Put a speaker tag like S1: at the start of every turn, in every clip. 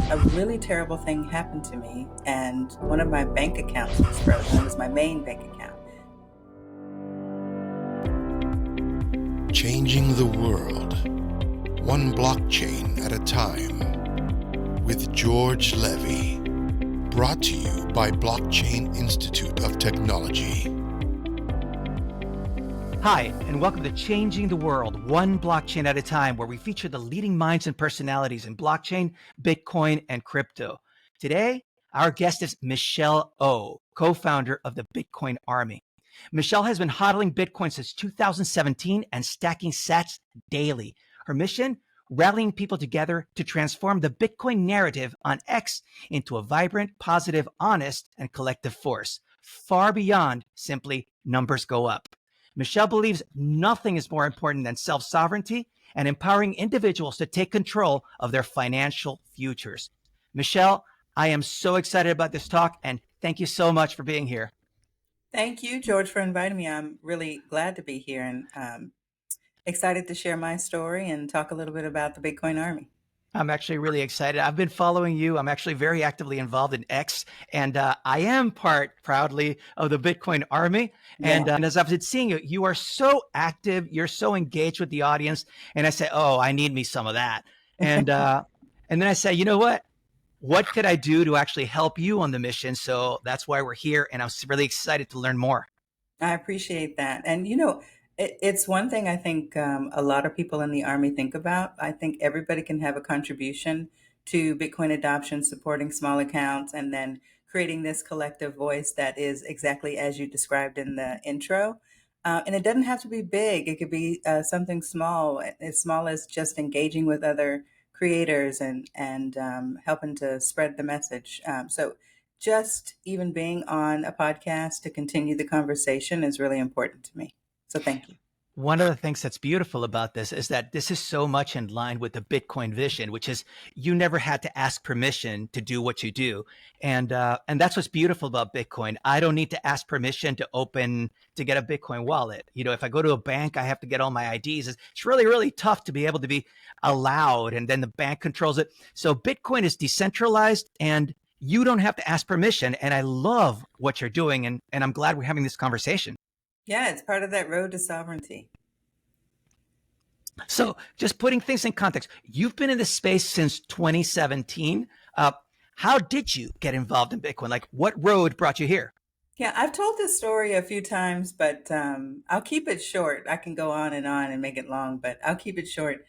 S1: a really terrible thing happened to me, and one of my bank accounts was frozen. It was my main bank account.
S2: Changing the world, one blockchain at a time, with George Levy. Brought to you by Blockchain Institute of Technology.
S3: Hi, and welcome to Changing the World, one blockchain at a time, where we feature the leading minds and personalities in blockchain, Bitcoin, and crypto. Today, our guest is Michelle O, co-founder of the Bitcoin Army. Michelle has been hodling Bitcoin since 2017 and stacking sats daily. Her mission? Rallying people together to transform the Bitcoin narrative on X into a vibrant, positive, honest, and collective force, far beyond simply numbers go up. Michelle believes nothing is more important than self-sovereignty and empowering individuals to take control of their financial futures. Michelle, I am so excited about this talk, and thank you so much for being here.
S1: Thank you, George, for inviting me. I'm really glad to be here and excited to share my story and talk a little bit about the Bitcoin Army.
S3: I'm actually really excited. I've been following you. I'm actually very actively involved in X, and I am part, proudly, of the Bitcoin Army.
S1: Yeah.
S3: And as I've been seeing you, you are so active. You're so engaged with the audience. And I say, oh, I need me some of that. And and then I say, you know what? What could I do to actually help you on the mission? So that's why we're here, and I'm really excited to learn more.
S1: I appreciate that. And, it's one thing I think a lot of people in the Army think about. I think everybody can have a contribution to Bitcoin adoption, supporting small accounts, and then creating this collective voice that is exactly as you described in the intro. And it doesn't have to be big. It could be something small, as small as just engaging with other creators and helping to spread the message. So just even being on a podcast to continue the conversation is really important to me. So thank you.
S3: One of the things that's beautiful about this is that this is so much in line with the Bitcoin vision, which is you never had to ask permission to do what you do. And that's what's beautiful about Bitcoin. I don't need to ask permission to get a Bitcoin wallet. You know, if I go to a bank, I have to get all my IDs. It's really, really tough to be able to be allowed, and then the bank controls it. So Bitcoin is decentralized, and you don't have to ask permission. And I love what you're doing. And I'm glad we're having this conversation.
S1: Yeah, it's part of that road to sovereignty.
S3: So just putting things in context, you've been in this space since 2017. How did you get involved in Bitcoin? Like, what road brought you here?
S1: Yeah, I've told this story a few times, but I'll keep it short. I can go on and make it long, but I'll keep it short.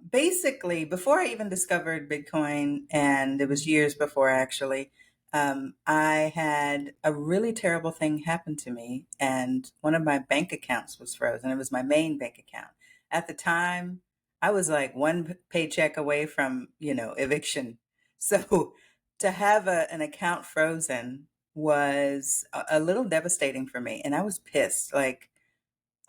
S1: Basically, before I even discovered Bitcoin, and it was years before actually, I had a really terrible thing happen to me, and one of my bank accounts was frozen. It was my main bank account. At the time, I was like one paycheck away from, eviction. So to have an account frozen was a little devastating for me. And I was pissed, like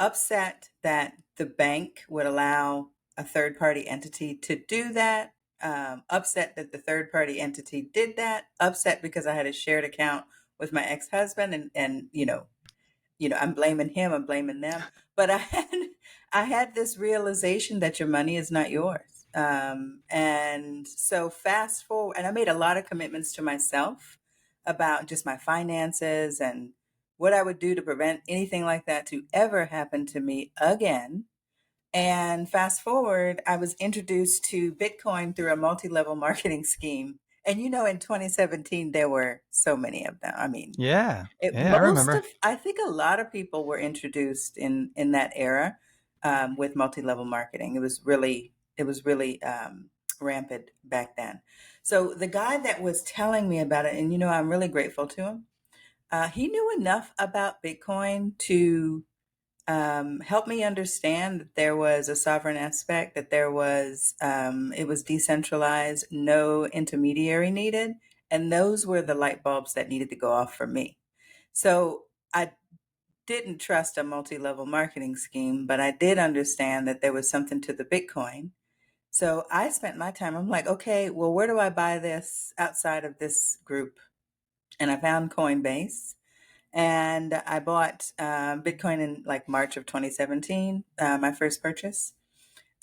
S1: upset that the bank would allow a third party entity to do that. Upset that the third party entity did that, upset because I had a shared account with my ex-husband and I'm blaming him, I'm blaming them. But I had this realization that your money is not yours. And so fast forward, and I made a lot of commitments to myself about just my finances and what I would do to prevent anything like that to ever happen to me again. And fast forward, I was introduced to Bitcoin through a multi-level marketing scheme. And in 2017, there were so many of them. I mean,
S3: I remember.
S1: I think a lot of people were introduced in that era with multi-level marketing. It was really rampant back then. So the guy that was telling me about it, and I'm really grateful to him. He knew enough about Bitcoin to help me understand that there was a sovereign aspect, that there was, it was decentralized, no intermediary needed. And those were the light bulbs that needed to go off for me. So I didn't trust a multi-level marketing scheme, but I did understand that there was something to the Bitcoin. So I spent my time, I'm like, okay, well, where do I buy this outside of this group? And I found Coinbase. And I bought Bitcoin in like March of 2017, my first purchase.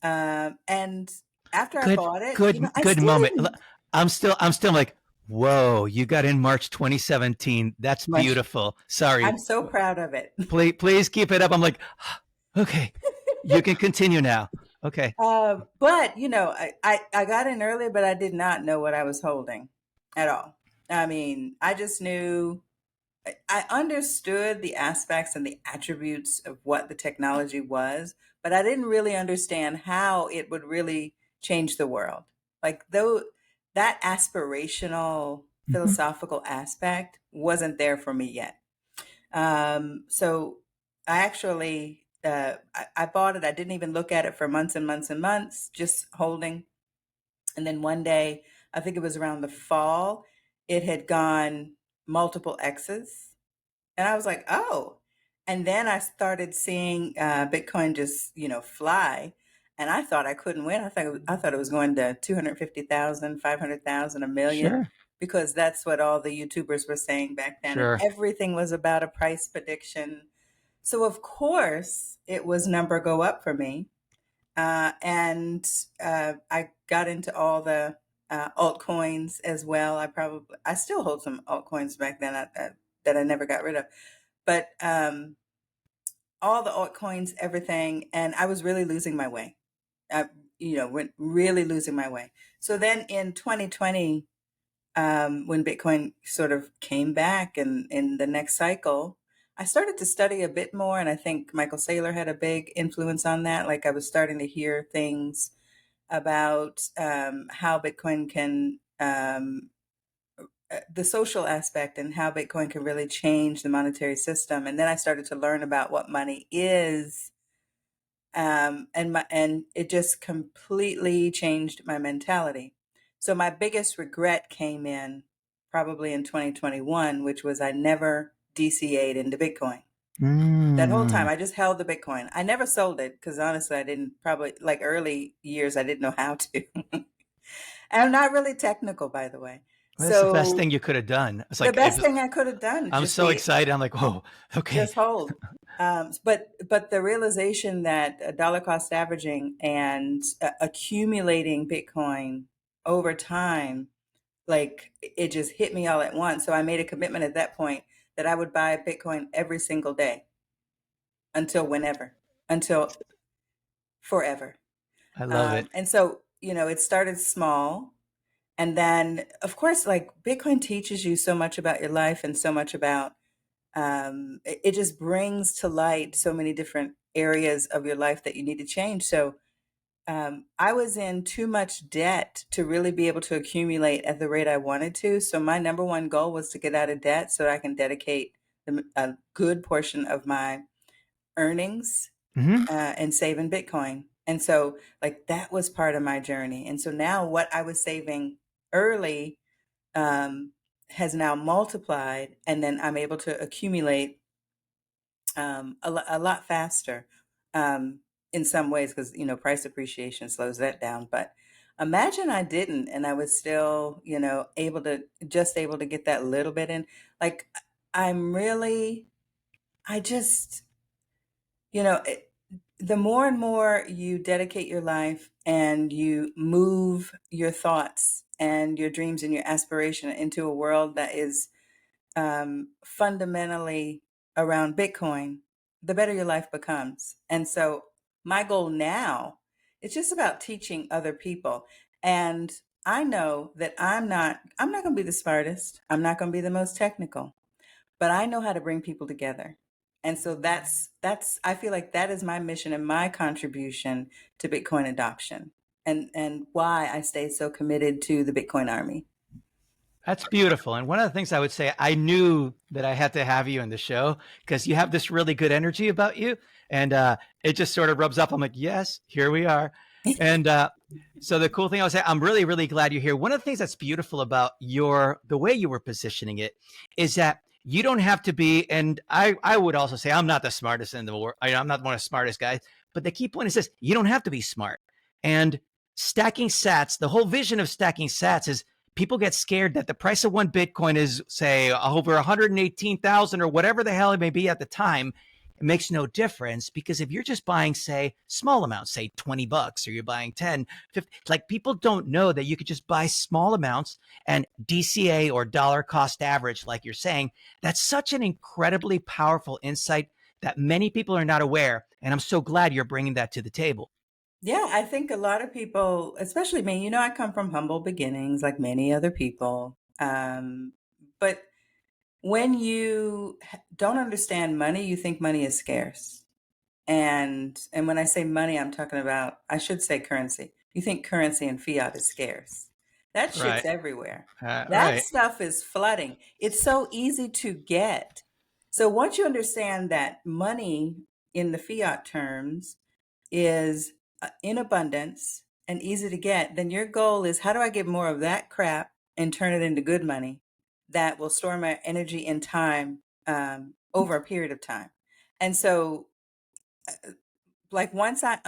S1: And after I bought it,
S3: good moment. I'm still like, whoa, you got in March 2017. That's
S1: Much.
S3: beautiful. Sorry.
S1: I'm so proud of it.
S3: Please keep it up. I'm like, okay, you can continue now. Okay.
S1: But I got in early, but I did not know what I was holding at all. I mean, I just knew I understood the aspects and the attributes of what the technology was, but I didn't really understand how it would really change the world. Like though that aspirational
S3: Mm-hmm.
S1: philosophical aspect wasn't there for me yet. So I actually I bought it. I didn't even look at it for months and months and months, just holding. And then one day, I think it was around the fall, it had gone multiple X's. And I was like, oh. And then I started seeing Bitcoin just, fly. And I thought I couldn't win. I thought it was going to 250,000, 500,000, a million,
S3: Sure.
S1: because that's what all the YouTubers were saying back then. And
S3: Sure.
S1: everything was about a price prediction. So of course it was number go up for me. And I got into all the altcoins as well. I still hold some altcoins back then that I never got rid of, but all the altcoins, everything, and I was really losing my way. I, went really losing my way. So then in 2020, when Bitcoin sort of came back and in the next cycle, I started to study a bit more. And I think Michael Saylor had a big influence on that. Like I was starting to hear things about how Bitcoin can, the social aspect and how Bitcoin can really change the monetary system. And then I started to learn about what money is. And it just completely changed my mentality. So my biggest regret came in probably in 2021, which was I never DCA'd into Bitcoin. That whole time
S3: Mm.
S1: I just held the Bitcoin. I never sold it because honestly I didn't, probably like early years I didn't know how to. And I'm not really technical, by the way.
S3: Well, that's the best
S1: So
S3: thing you could have done. It's
S1: the
S3: like,
S1: best thing I could have done is
S3: I'm
S1: just
S3: so
S1: be
S3: excited. I'm like, whoa, okay.
S1: just hold. But the realization that dollar cost averaging and accumulating Bitcoin over time, like it just hit me all at once. So I made a commitment at that point that I would buy Bitcoin every single day until whenever, until forever.
S3: I love it.
S1: And so, it started small. And then, of course, like Bitcoin teaches you so much about your life and so much about it just brings to light so many different areas of your life that you need to change. So I was in too much debt to really be able to accumulate at the rate I wanted to. So my number one goal was to get out of debt so I can dedicate a good portion of my earnings
S3: Hmm.
S1: and save in Bitcoin. And so, like, that was part of my journey. And so now what I was saving early um, has now multiplied, and then I'm able to accumulate a lot faster in some ways because price appreciation slows that down. But imagine I didn't, and I was still able to get that little bit in. Like I'm really, I just it, the more and more you dedicate your life and you move your thoughts and your dreams and your aspiration into a world that is fundamentally around Bitcoin, the better your life becomes. And so my goal now is just about teaching other people. And I know that I'm not going to be the smartest. I'm not going to be the most technical, but I know how to bring people together. And so that's I feel like that is my mission and my contribution to Bitcoin adoption and why I stay so committed to the Bitcoin army.
S3: That's beautiful. And one of the things I would say, I knew that I had to have you in the show because you have this really good energy about you. And it just sort of rubs up. I'm like, yes, here we are. And so the cool thing I would say, I'm really, really glad you're here. One of the things that's beautiful about the way you were positioning it is that you don't have to be, and I would also say, I'm not the smartest in the world. I'm not one of the smartest guys, but the key point is this, you don't have to be smart. And stacking sats, the whole vision of stacking sats is people get scared that the price of one Bitcoin is, say, over 118,000 or whatever the hell it may be at the time. makes no difference, because if you're just buying, say, small amounts, say $20, or you're buying 10, 50, like, people don't know that you could just buy small amounts and DCA, or dollar cost average, like you're saying. That's such an incredibly powerful insight that many people are not aware. And I'm so glad you're bringing that to the table.
S1: Yeah, I think a lot of people, especially me, I come from humble beginnings like many other people. But when you don't understand money, you think money is scarce. And when I say money, I'm talking about, I should say currency. You think currency and fiat is scarce. That shit's
S3: Right.
S1: everywhere. That
S3: Right.
S1: stuff is flooding. It's so easy to get. So once you understand that money in the fiat terms is in abundance and easy to get, then your goal is, how do I get more of that crap and turn it into good money that will store my energy and time over a period of time? And so, like, once I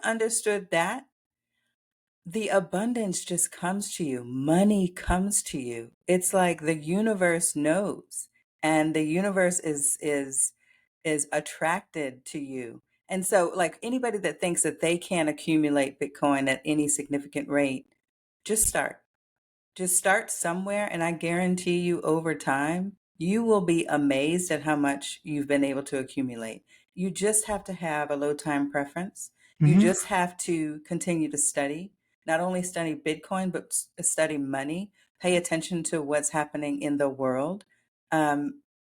S1: understood that, the abundance just comes to you. Money comes to you. It's like the universe knows, and the universe is attracted to you. And so, like, anybody that thinks that they can't accumulate Bitcoin at any significant rate, just start. Just start somewhere, and I guarantee you, over time, you will be amazed at how much you've been able to accumulate. You just have to have a low time preference. You
S3: Mm-hmm.
S1: just have to continue to study, not only study Bitcoin, but study money. Pay attention to what's happening in the world.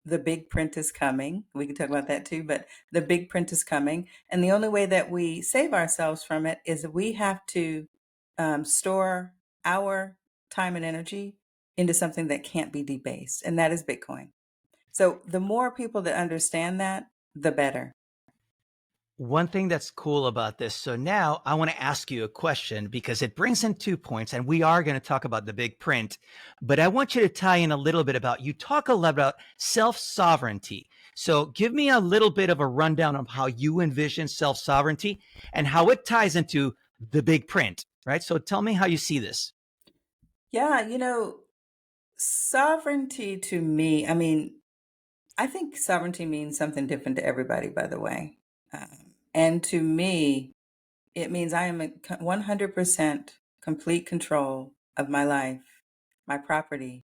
S1: The big print is coming. We can talk about that too, but the big print is coming. And the only way that we save ourselves from it is that we have to store our time and energy into something that can't be debased, and that is Bitcoin. So the more people that understand that, the better.
S3: One thing that's cool about this, so now I want to ask you a question, because it brings in 2 points, and we are going to talk about the big print, but I want you to tie in a little bit about, you talk a lot about self-sovereignty. So give me a little bit of a rundown of how you envision self-sovereignty and how it ties into the big print, right? So tell me how you see this.
S1: Yeah, sovereignty to me, I mean, I think sovereignty means something different to everybody, by the way. And to me, it means I am in 100% complete control of my life, my property.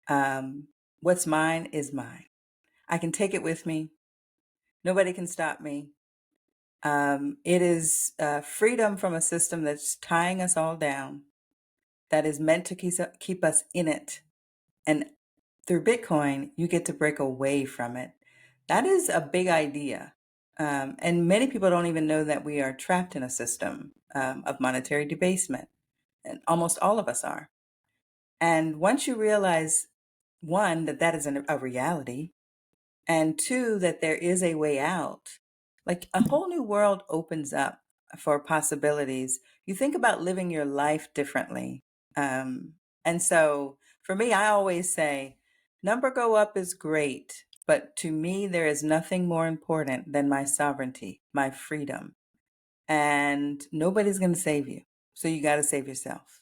S1: Um, what's mine is mine. I can take it with me. Nobody can stop me. It is freedom from a system that's tying us all down, that is meant to keep us in it. And through Bitcoin, you get to break away from it. That is a big idea. And many people don't even know that we are trapped in a system of monetary debasement. And almost all of us are. And once you realize, one, that that is a reality, and two, that there is a way out, like a whole new world opens up for possibilities. You think about living your life differently. And so for me, I always say, number go up is great, but to me, there is nothing more important than my sovereignty, my freedom. And nobody's going to save you. So you got to save yourself.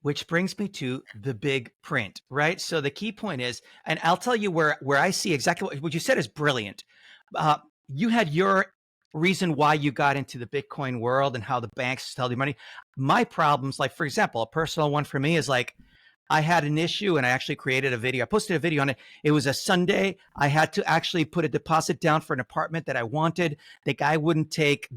S3: Which brings me to the big print, right? So the key point is, and I'll tell you where I see exactly what you said is brilliant. You had your reason why you got into the Bitcoin world and how the banks held your money. My problems, like, for example, a personal one for me is, like, I had an issue and I actually created a video. I posted a video on it. It was a Sunday. I had to actually put a deposit down for an apartment that I wanted. The guy wouldn't take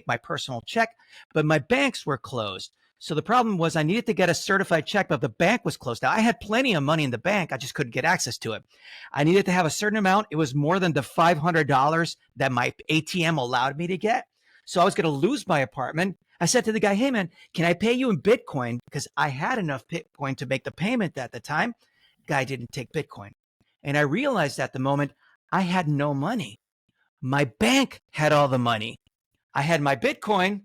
S3: my personal check, but my banks were closed. So the problem was, I needed to get a certified check, but the bank was closed. Now, I had plenty of money in the bank. I just couldn't get access to it. I needed to have a certain amount. It was more than the $500 that my ATM allowed me to get. So I was going to lose my apartment. I said to the guy, "Hey, man, can I pay you in Bitcoin?" Because I had enough Bitcoin to make the payment at the time. Guy didn't take Bitcoin. And I realized at the moment I had no money. My bank had all the money. I had my Bitcoin,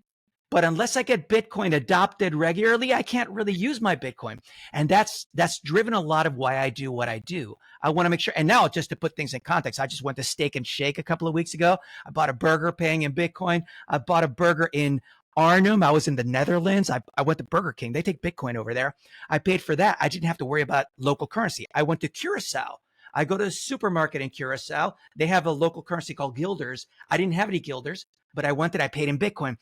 S3: but unless I get Bitcoin adopted regularly, I can't really use my Bitcoin. And that's driven a lot of why I do what I do. I want to make sure. And now, just to put things in context, I just went to Steak and Shake a couple of weeks ago. I bought a burger paying in Bitcoin. I bought a burger in Arnhem. I was in the Netherlands. I went to Burger King. They take Bitcoin over there. I paid for that. I didn't have to worry about local currency. I went to Curacao. I go to a supermarket in Curacao. They have a local currency called guilders. I didn't have any guilders, but I went and I paid in Bitcoin.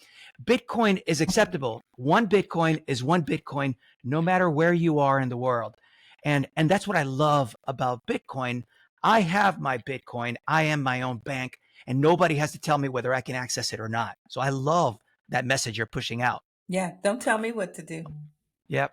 S3: Bitcoin is acceptable. One Bitcoin is one Bitcoin, no matter where you are in the world. And that's what I love about Bitcoin. I have my Bitcoin. I am my own bank, and nobody has to tell me whether I can access it or not. So I love that message you're pushing out.
S1: Yeah, don't tell me what to do.
S3: Yep.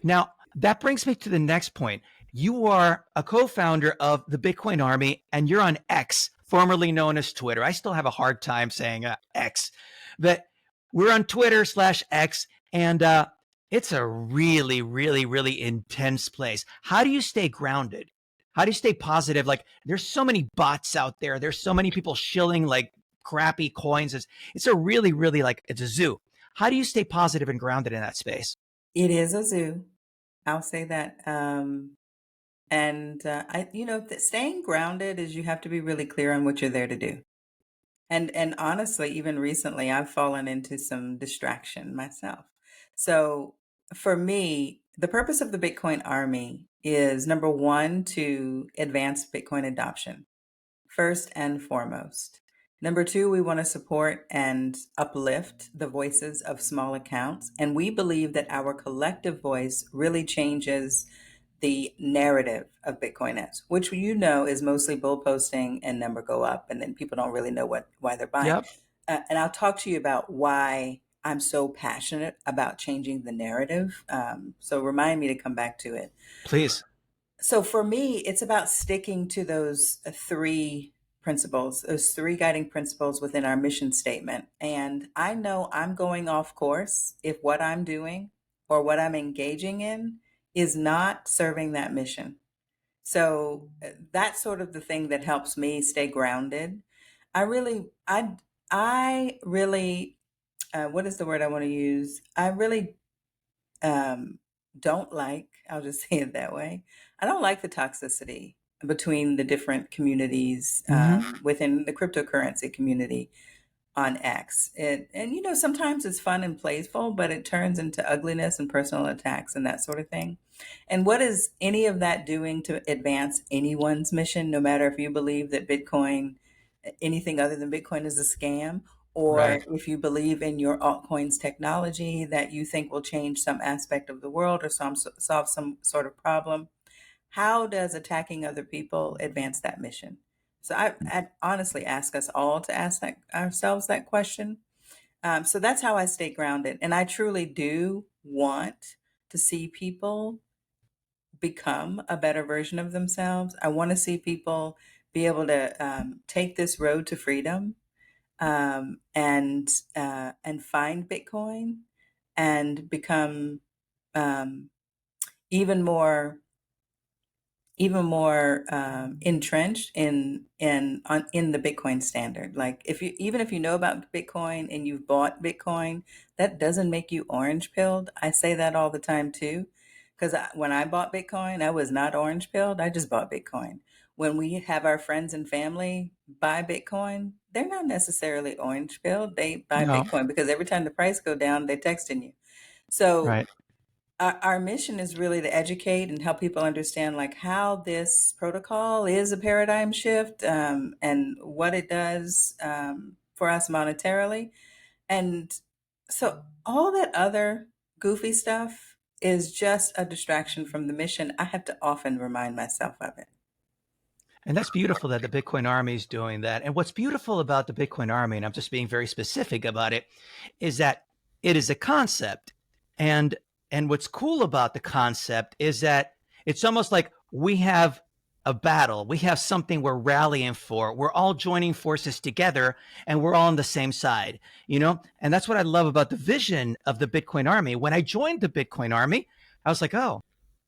S3: Now, that brings me to the next point. You are a co founder of the Bitcoin Army, and you're on X, formerly known as Twitter. I still have a hard time saying X, but we're on Twitter/X, and it's a really, really, really intense place. How do you stay grounded? How do you stay positive? Like, there's so many bots out there, there's so many people shilling like crappy coins. It's a really, really like, it's a zoo. How do you stay positive and grounded in that space?
S1: It is a zoo. I'll say that. And staying grounded is you have to be really clear on what you're there to do. And honestly, even recently, I've fallen into some distraction myself. So for me, the purpose of the Bitcoin Army is number one, to advance Bitcoin adoption, first and foremost. Number two, we want to support and uplift the voices of small accounts. And we believe that our collective voice really changes the narrative of Bitcoiners, which is mostly bull posting and number go up, and then people don't really know why they're buying.
S3: Yep.
S1: And I'll talk to you about why I'm so passionate about changing the narrative. So remind me to come back to it.
S3: Please.
S1: So for me, it's about sticking to those three principles, those three guiding principles within our mission statement. And I know I'm going off course if what I'm doing or what I'm engaging in is not serving that mission. So that's sort of the thing that helps me stay grounded. I really, what is the word I want to use? I really um, don't like, I'll just say it that way. I don't like the toxicity between the different communities
S3: Hmm.
S1: within the cryptocurrency community on X. Sometimes it's fun and playful, but it turns into ugliness and personal attacks and that sort of thing. And what is any of that doing to advance anyone's mission, no matter if you believe that anything other than Bitcoin is a scam, or
S3: Right.
S1: if you believe in your altcoin's technology that you think will change some aspect of the world or solve some sort of problem? How does attacking other people advance that mission? So I honestly ask us all to ask ourselves that question. So that's how I stay grounded. And I truly do want to see people become a better version of themselves. I want to see people be able to take this road to freedom, and find Bitcoin and become um, even more entrenched in the Bitcoin standard. Like if you know about Bitcoin and you've bought Bitcoin, that doesn't make you orange pilled. I say that all the time too, because when I bought Bitcoin, I was not orange pilled. I just bought Bitcoin. When we have our friends and family buy Bitcoin, they're not necessarily orange pilled. They buy
S3: No.
S1: Bitcoin because every time the price go down, they're texting you. So
S3: Right.
S1: our mission is really to educate and help people understand like how this protocol is a paradigm shift, and what it does for us monetarily. And so all that other goofy stuff is just a distraction from the mission. I have to often remind myself of it.
S3: And that's beautiful that the Bitcoin Army is doing that. And what's beautiful about the Bitcoin Army, and I'm just being very specific about it, is that it is a concept. And what's cool about the concept is that it's almost like we have a battle. We have something we're rallying for. We're all joining forces together and we're all on the same side, you know? And that's what I love about the vision of the Bitcoin Army. When I joined the Bitcoin Army, I was like, oh,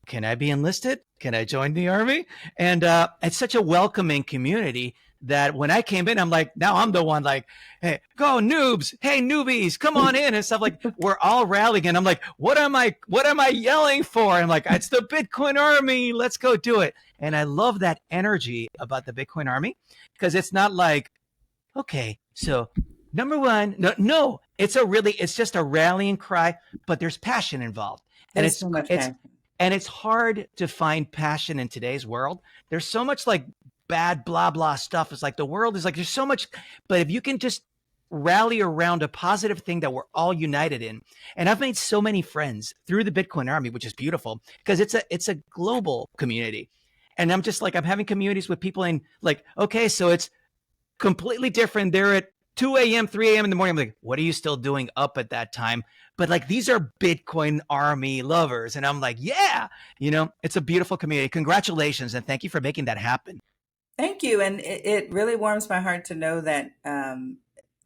S3: can I be enlisted? Can I join the army? And it's such a welcoming community that when I came in, I'm like, now I'm the one like, hey, go noobs, hey newbies, come on in and stuff. Like we're all rallying, and I'm like, what am I yelling for? And I'm like, it's the Bitcoin Army, let's go do it. And I love that energy about the Bitcoin Army because it's not like, okay, so number one, it's just a rallying cry, but there's passion involved, and
S1: There's so much
S3: it's
S1: passion.
S3: And it's hard to find passion in today's world. There's so much like bad blah blah stuff. It's like the world is like there's so much, but if you can just rally around a positive thing that we're all united in. And I've made so many friends through the Bitcoin army, which is beautiful because it's a global community. And I'm just like I'm having communities with people in like, okay, so it's completely different. They're at 2 a.m., 3 a.m. in the morning. I'm like, what are you still doing up at that time? But like, these are Bitcoin army lovers. And I'm like, yeah, it's a beautiful community. Congratulations. And thank you for making that happen.
S1: Thank you. And it really warms my heart to know that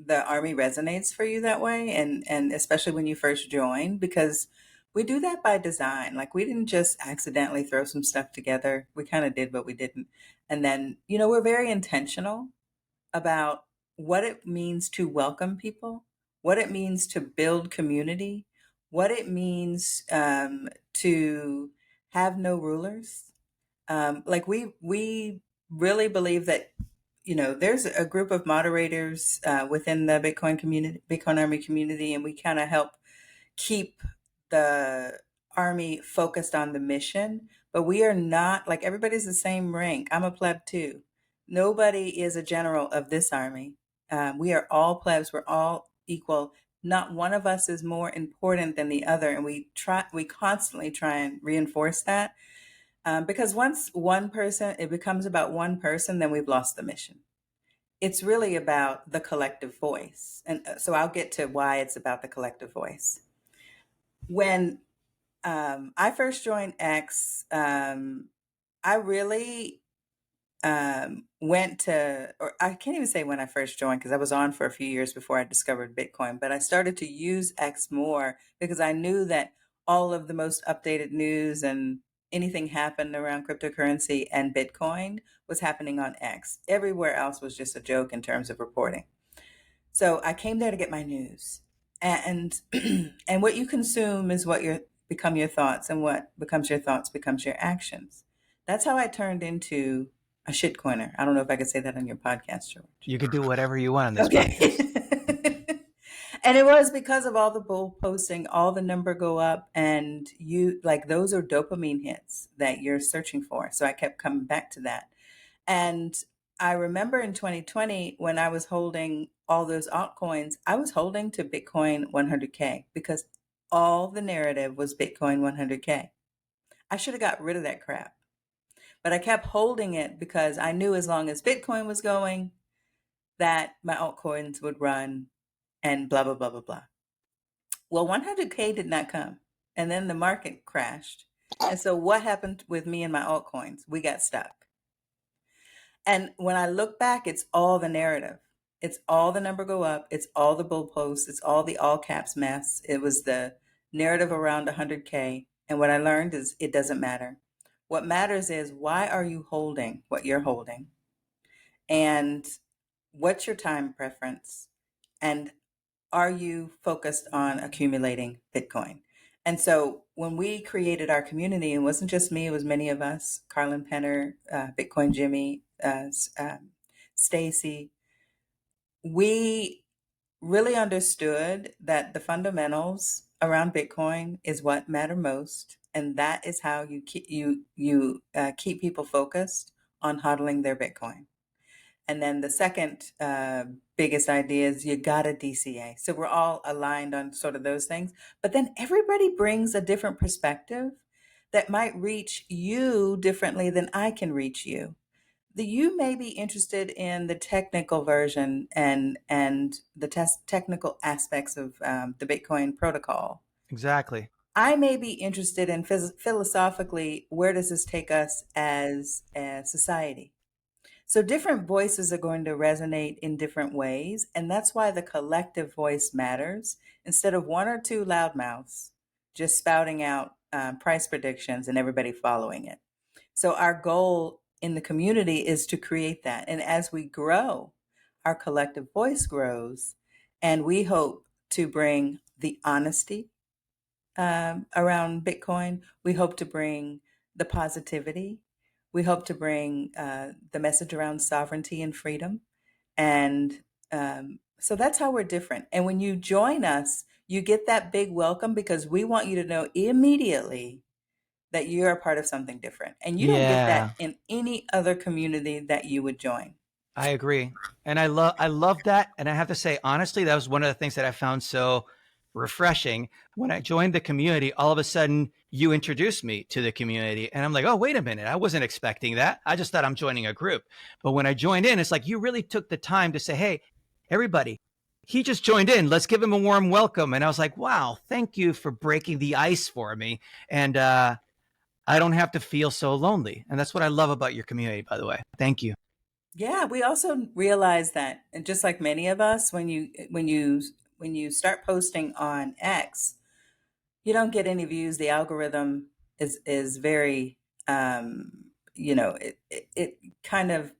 S1: the Army resonates for you that way. And especially when you first joined, because we do that by design. Like we didn't just accidentally throw some stuff together. We kind of did, but we didn't. And then, we're very intentional about what it means to welcome people, what it means to build community, what it means to have no rulers. Like we really believe that there's a group of moderators within the Bitcoin community, Bitcoin Army community, and we kind of help keep the Army focused on the mission. But we are not like everybody's the same rank. I'm a pleb too. Nobody is a general of this Army. We are all plebs. We're all equal. Not one of us is more important than the other, and we constantly try and reinforce that. Because once it becomes about one person, then we've lost the mission. It's really about the collective voice. And so I'll get to why it's about the collective voice. When I first joined X, I really went to, or I can't even say when I first joined because I was on for a few years before I discovered Bitcoin, but I started to use X more because I knew that all of the most updated news and anything happened around cryptocurrency and Bitcoin was happening on X. Everywhere else was just a joke in terms of reporting. So I came there to get my news. And and what you consume is what become your thoughts, and what becomes your thoughts becomes your actions. That's how I turned into a shitcoiner. I don't know if I could say that on your podcast, George.
S3: You could do whatever you want on this
S1: Okay.
S3: podcast.
S1: And it was because of all the bull posting, all the number go up, and you like those are dopamine hits that you're searching for. So I kept coming back to that. And I remember in 2020 when I was holding all those altcoins, I was holding to Bitcoin 100K because all the narrative was Bitcoin 100K. I should have got rid of that crap. But I kept holding it because I knew as long as Bitcoin was going, that my altcoins would run and blah, blah, blah, blah, blah. Well, 100K did not come. And then the market crashed. And so what happened with me and my altcoins? We got stuck. And when I look back, it's all the narrative. It's all the number go up. It's all the bull posts. It's all the all caps mess. It was the narrative around 100K. And what I learned is it doesn't matter. What matters is why are you holding what you're holding? And what's your time preference? And are you focused on accumulating Bitcoin? And so when we created our community, it wasn't just me, it was many of us, Carlin Penner, Bitcoin Jimmy, Stacy, we really understood that the fundamentals around Bitcoin is what matter most. And that is how you keep people focused on hodling their Bitcoin. And then the second biggest idea is you got a DCA. So we're all aligned on sort of those things. But then everybody brings a different perspective that might reach you differently than I can reach you. You may be interested in the technical version and the technical aspects of the Bitcoin protocol.
S3: Exactly.
S1: I may be interested in philosophically, where does this take us as a society? So different voices are going to resonate in different ways. And that's why the collective voice matters instead of one or two loudmouths just spouting out price predictions and everybody following it. So our goal in the community is to create that. And as we grow, our collective voice grows. And we hope to bring the honesty around Bitcoin. We hope to bring the positivity. We hope to bring the message around sovereignty and freedom. And so that's how we're different. And when you join us, you get that big welcome because we want you to know immediately that you're a part of something different. And you don't get that
S3: Yeah,
S1: in any other community that you would join.
S3: I agree. And I love that. And I have to say, honestly, that was one of the things that I found so refreshing. When I joined the community, all of a sudden you introduced me to the community. And I'm like, oh, wait a minute. I wasn't expecting that. I just thought I'm joining a group. But when I joined in, it's like you really took the time to say, hey, everybody, he just joined in. Let's give him a warm welcome. And I was like, wow, thank you for breaking the ice for me. And I don't have to feel so lonely. And that's what I love about your community, by the way. Thank you.
S1: Yeah, we also realize that, and just like many of us, when you start posting on X, you don't get any views. The algorithm is very, it kind of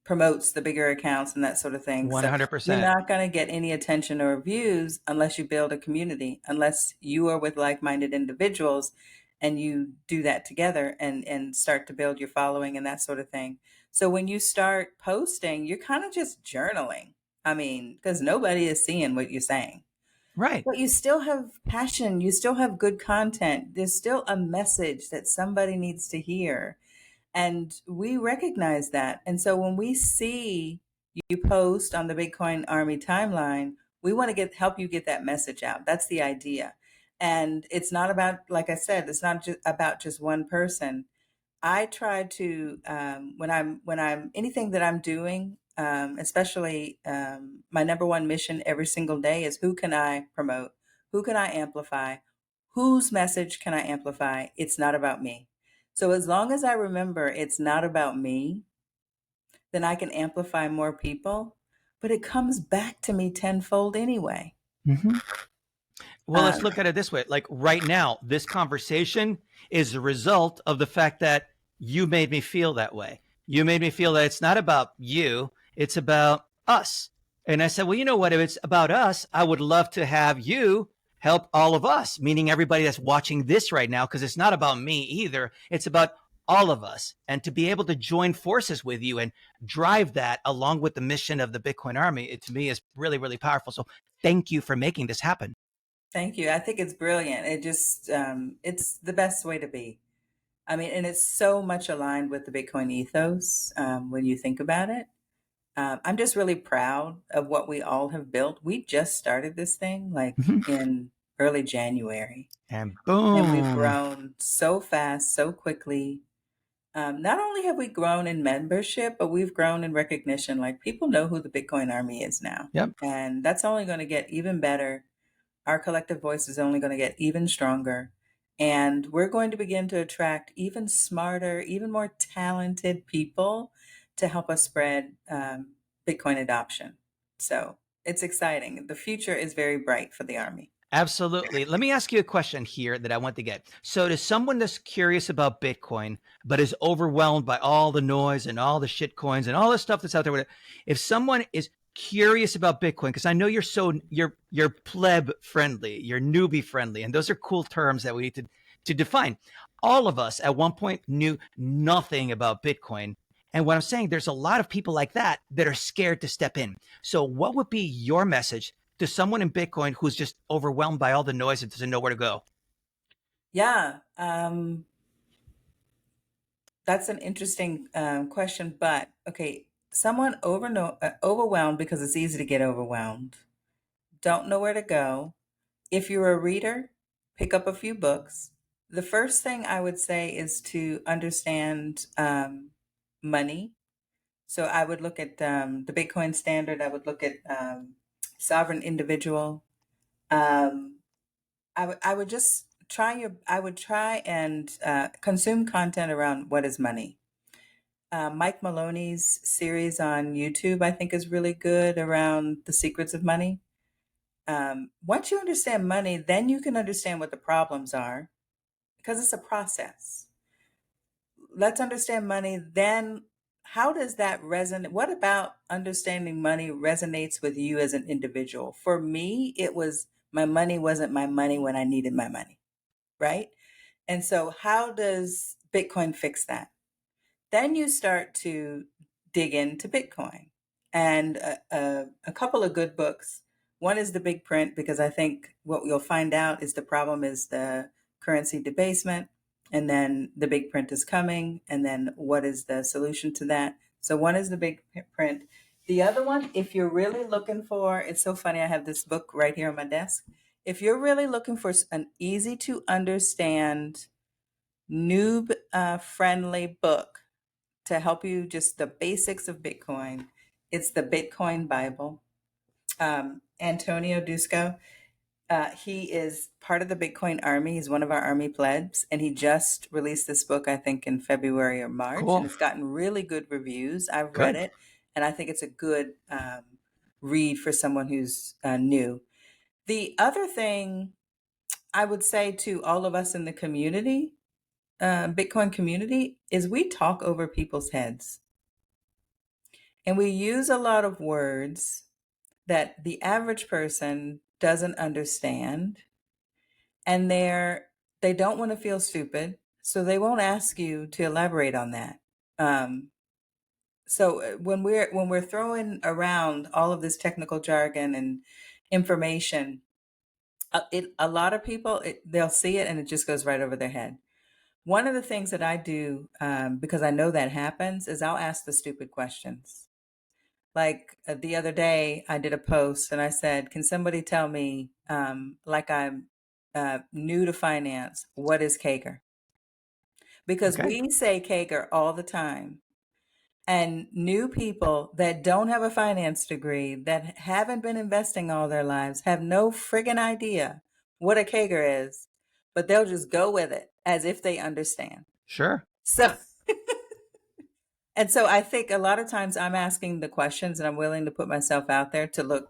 S1: promotes the bigger accounts and that sort of thing. So you're
S3: 100%.
S1: not going to get any attention or views unless you build a community, unless you are with like-minded individuals and you do that together and start to build your following and that sort of thing. So when you start posting, you're kind of just journaling. I mean, because nobody is seeing what you're saying.
S3: Right.
S1: But you still have passion, you still have good content. There's still a message that somebody needs to hear. And we recognize that. And so when we see you post on the Bitcoin Army timeline, we want to help you get that message out. That's the idea. And it's not about, like I said, it's not just about just one person. I try to when I'm anything that I'm doing, especially my number one mission every single day is who can I promote, who can I amplify, whose message can I amplify. It's not about me. So as long as I remember it's not about me, then I can amplify more people. But it comes back to me tenfold anyway.
S3: Mm-hmm. Well, let's
S1: Um,
S3: look at it this way. Like right now, this conversation is a result of the fact that you made me feel that way. You made me feel that it's not about you, it's about us. And I said, well, you know what? If it's about us, I would love to have you help all of us, meaning everybody that's watching this right now, because it's not about me either. It's about all of us. And to be able to join forces with you and drive that along with the mission of the Bitcoin Army, it to me is really, really powerful. So thank you for making this happen.
S1: Thank you. I think it's brilliant. It's the best way to be. I mean, and it's so much aligned with the Bitcoin ethos when you think about it. I'm just really proud of what we all have built. We just started this thing like
S3: Mhm.
S1: in early January,
S3: And
S1: and we've
S3: boom.
S1: grown so fast, so quickly. Not only have we grown in membership, but we've grown in recognition. Like people know who the Bitcoin Army is now.
S3: Yep.
S1: And that's only going to get even better. Our collective voice is only going to get even stronger. And we're going to begin to attract even smarter, even more talented people to help us spread Bitcoin adoption. So it's exciting. The future is very bright for the Army.
S3: Absolutely. Let me ask you a question here that I want to get. So, to someone that's curious about Bitcoin, but is overwhelmed by all the noise and all the shit coins and all the stuff that's out there, if someone is curious about Bitcoin, because I know you're pleb friendly, you're newbie friendly, and those are cool terms that we need to define. All of us at one point knew nothing about Bitcoin. And what I'm saying, there's a lot of people like that that are scared to step in. So, what would be your message to someone in Bitcoin who's just overwhelmed by all the noise and doesn't know where to go?
S1: Yeah, that's an interesting question. But okay, someone overwhelmed because it's easy to get overwhelmed, don't know where to go. If you're a reader, pick up a few books. The first thing I would say is to understand money. So I would look at the Bitcoin Standard. I would look at sovereign individual. Um, I would just I would try and consume content around what is money. Mike Maloney's series on YouTube, I think, is really good around the secrets of money. Once you understand money, then you can understand what the problems are because it's a process. Let's understand money. Then, how does that resonate? What about understanding money resonates with you as an individual? For me, it was my money wasn't my money when I needed my money, right? And so, how does Bitcoin fix that? Then you start to dig into Bitcoin and a couple of good books. One is The Big Print, because I think what you'll find out is the problem is the currency debasement. and then the big print is coming, and then what is the solution to that? So one is the big print. The other one, if you're really looking for, it's so funny, I have this book right here on my desk. If you're really looking for an easy to understand, noob friendly book to help you just the basics of Bitcoin, it's the Bitcoin Bible. Antonio Dusko, he is part of the Bitcoin Army. He's one of our Army plebs, and he just released this book, I think, in February or March, and
S3: Cool.
S1: it's gotten really good reviews. I've read
S3: Good.
S1: it, and I think it's a good read for someone who's new. The other thing I would say to all of us in the community, Bitcoin community, is we talk over people's heads. And we use a lot of words that the average person doesn't understand, and they don't want to feel stupid, so they won't ask you to elaborate on that. Um, so when we're throwing around all of this technical jargon and information, a lot of people they'll see it and it just goes right over their head. One of the things that I do, because I know that happens, is I'll ask the stupid questions. Like the other day, I did a post and I said, "Can somebody tell me, like I'm new to finance, what is Kager?" Because
S3: Okay.
S1: we say Kager all the time, and new people that don't have a finance degree, that haven't been investing all their lives, have no friggin' idea what a Kager is, but they'll just go with it as if they understand.
S3: Sure.
S1: So, and so I think a lot of times I'm asking the questions and I'm willing to put myself out there to look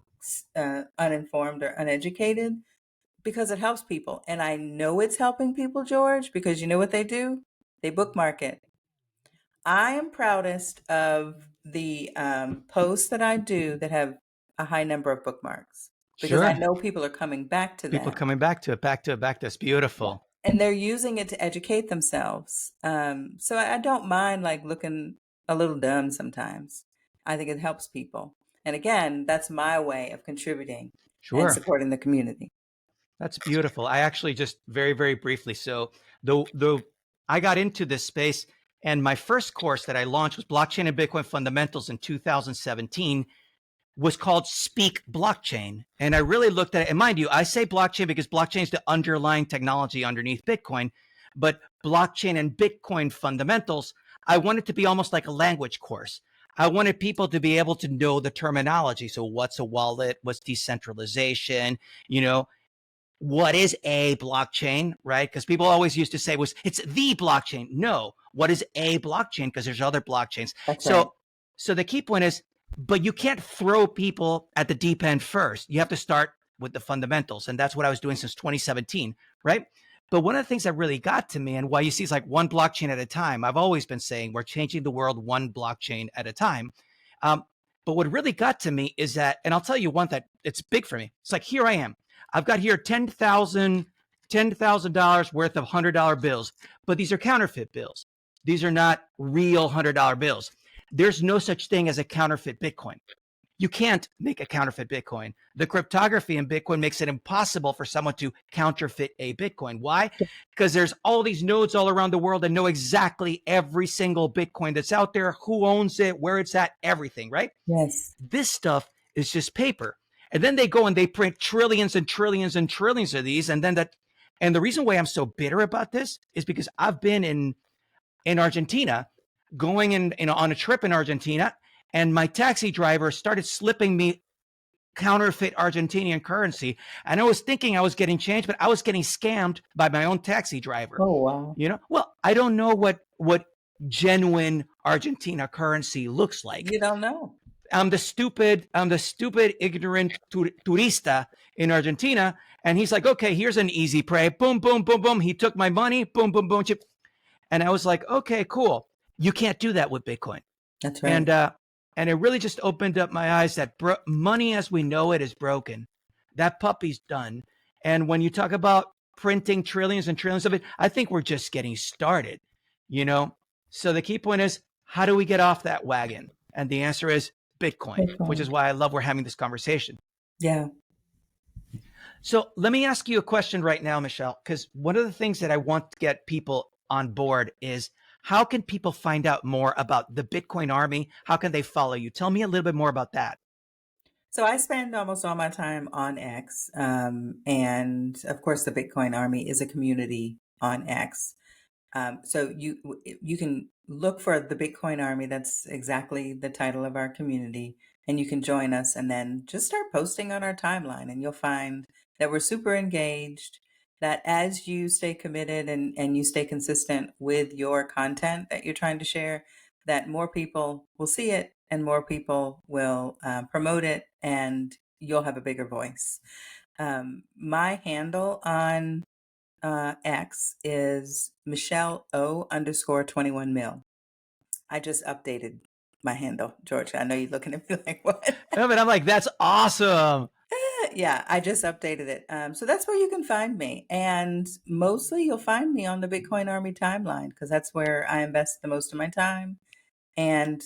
S1: uninformed or uneducated because it helps people. And I know it's helping people, George, because you know what they do? They bookmark it. I am proudest of the posts that I do that have a high number of bookmarks because I
S3: Sure.
S1: know people are coming back to
S3: People
S1: that.
S3: coming back to it, back to it, back to it. It's
S1: Yeah.
S3: beautiful.
S1: And they're using it to educate themselves. So I don't mind like looking a little dumb sometimes. I think it helps people. And again, that's my way of contributing and
S3: Sure.
S1: supporting the community.
S3: That's beautiful. I actually just very, very briefly. So the I got into this space, and my first course that I launched was Blockchain and Bitcoin Fundamentals in 2017, was called Speak Blockchain. And I really looked at it. And mind you, I say blockchain because blockchain is the underlying technology underneath Bitcoin, but blockchain and Bitcoin fundamentals, I wanted to be almost like a language course. I wanted people to be able to know the terminology. So what's a wallet? What's decentralization? You know, what is a blockchain, right? Because people always used to say it's the blockchain. No, what is a blockchain? Because there's other blockchains.
S1: That's right.
S3: So the key point is, but you can't throw people at the deep end first. You have to start with the fundamentals, and that's what I was doing since 2017, right? But one of the things that really got to me, and why you see it's like one blockchain at a time. I've always been saying we're changing the world one blockchain at a time. Um, but what really got to me is that, and I'll tell you one that it's big for me. It's like here I am. I've got here $10,000 worth of $100 bills, but these are counterfeit bills. These are not real $100 bills. There's no such thing as a counterfeit Bitcoin. You can't make a counterfeit Bitcoin. The cryptography in Bitcoin makes it impossible for someone to counterfeit a Bitcoin. Why? Because there's all these nodes all around the world that know exactly every single Bitcoin that's out there, who owns it, where it's at, everything, right?
S1: Yes.
S3: This stuff is just paper. And then they go and they print trillions and trillions and trillions of these. And the reason why I'm so bitter about this is because I've been in Argentina, going in on a trip in Argentina, and my taxi driver started slipping me counterfeit Argentinian currency. And I was thinking I was getting change, but I was getting scammed by my own taxi driver.
S1: Oh, wow.
S3: You know, well, I don't know what genuine Argentina currency looks like.
S1: You don't know.
S3: I'm the stupid, ignorant turista in Argentina. And he's like, okay, here's an easy prey. Boom, boom, boom, boom. He took my money. Boom, boom, boom. Chip. And I was like, okay, cool. You can't do that with Bitcoin.
S1: That's right.
S3: And it really just opened up my eyes that money as we know it is broken. That puppy's done. And when you talk about printing trillions and trillions of it, I think we're just getting started, you know? So the key point is, how do we get off that wagon? And the answer is Bitcoin, which is why I love we're having this conversation.
S1: Yeah.
S3: So let me ask you a question right now, Michelle, because one of the things that I want to get people on board is, how can people find out more about the Bitcoin Army? How can they follow you? Tell me a little bit more about that.
S1: So I spend almost all my time on X. And of course, the Bitcoin Army is a community on X. So you can look for the Bitcoin Army. That's exactly the title of our community, and you can join us, and then just start posting on our timeline, and you'll find that we're super engaged. That as you stay committed and you stay consistent with your content that you're trying to share, that more people will see it and more people will promote it, and you'll have a bigger voice. My handle on X is Michelle O underscore 21 mil. I just updated my handle, George. I know you're looking at me like, what?
S3: Oh, but I'm like, that's awesome.
S1: Yeah, I just updated it. So that's where you can find me. And mostly you'll find me on the Bitcoin Army timeline because that's where I invest the most of my time and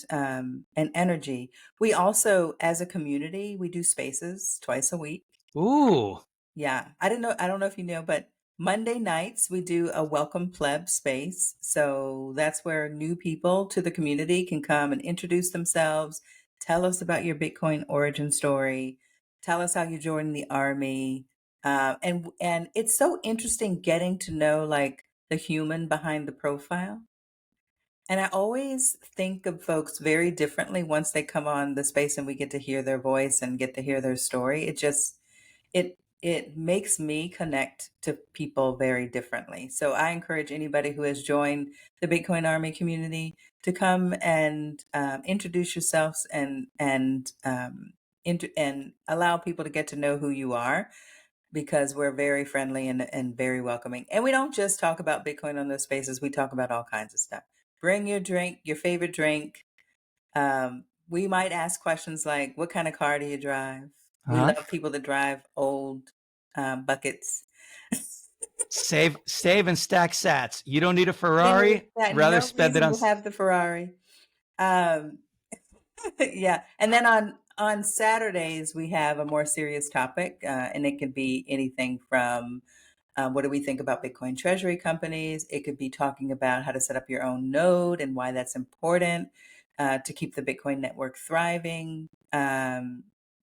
S1: energy. We also, as a community, we do spaces twice a week.
S3: Ooh.
S1: Yeah, I don't know if you know, but Monday nights we do a welcome pleb space. So that's where new people to the community can come and introduce themselves, tell us about your Bitcoin origin story, tell us how you joined the army. And it's so interesting getting to know like the human behind the profile. And I always think of folks very differently once they come on the space and we get to hear their voice and get to hear their story. It makes me connect to people very differently. So I encourage anybody who has joined the Bitcoin Army community to come and introduce yourselves and allow people to get to know who you are, because we're very friendly and very welcoming. And we don't just talk about Bitcoin on those spaces. We talk about all kinds of stuff. Bring your drink, your favorite drink. We might ask questions like, what kind of car do you drive? We
S3: Huh?
S1: love people that drive old buckets.
S3: Save and stack sats. You don't need a
S1: There's
S3: Ferrari.
S1: that
S3: Rather
S1: no
S3: spend it
S1: reason
S3: on.
S1: to have the Ferrari. Um, yeah, and then on Saturdays we have a more serious topic, and it could be anything from what do we think about Bitcoin treasury companies? It could be talking about how to set up your own node and why that's important to keep the Bitcoin network thriving.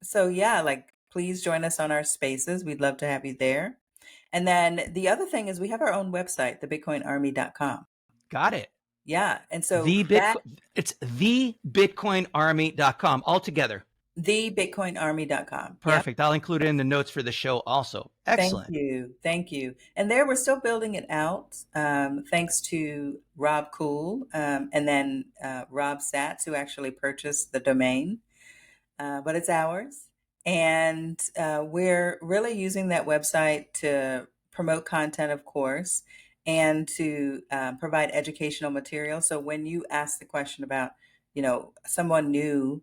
S1: So yeah, like please join us on our spaces. We'd love to have you there. And then the other thing is we have our own website, thebitcoinarmy.com.
S3: Got it.
S1: Yeah. And so
S3: The
S1: that
S3: Bitcoin. It's thebitcoinarmy.com altogether.
S1: thebitcoinarmy.com. Yep.
S3: Perfect. I'll include it in the notes for the show also.
S1: Thank
S3: Excellent.
S1: you. Thank you. And there, we're still building it out, thanks to Rob Cool, and then Rob Satz, who actually purchased the domain, but it's ours. And we're really using that website to promote content, of course, and to provide educational material. So when you ask the question about, someone new,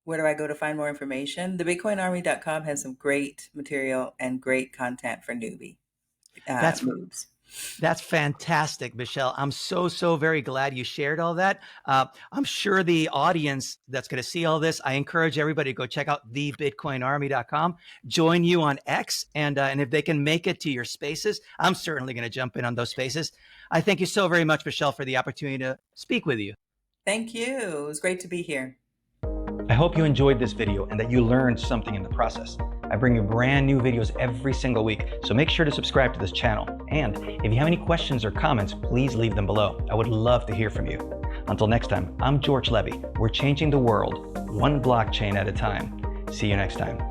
S1: where do I go to find more information? The bitcoinarmy.com has some great material and great content for newbie
S3: That's
S1: moves.
S3: That's fantastic, Michelle. I'm so very glad you shared all that. I'm sure the audience that's going to see all this, I encourage everybody to go check out thebitcoinarmy.com, join you on X, and if they can make it to your spaces, I'm certainly going to jump in on those spaces. I thank you so very much, Michelle, for the opportunity to speak with you.
S1: Thank you. It was great to be here.
S3: I hope you enjoyed this video and that you learned something in the process. I bring you brand new videos every single week, so make sure to subscribe to this channel. And if you have any questions or comments, please leave them below. I would love to hear from you. Until next time, I'm George Levy. We're changing the world one blockchain at a time. See you next time.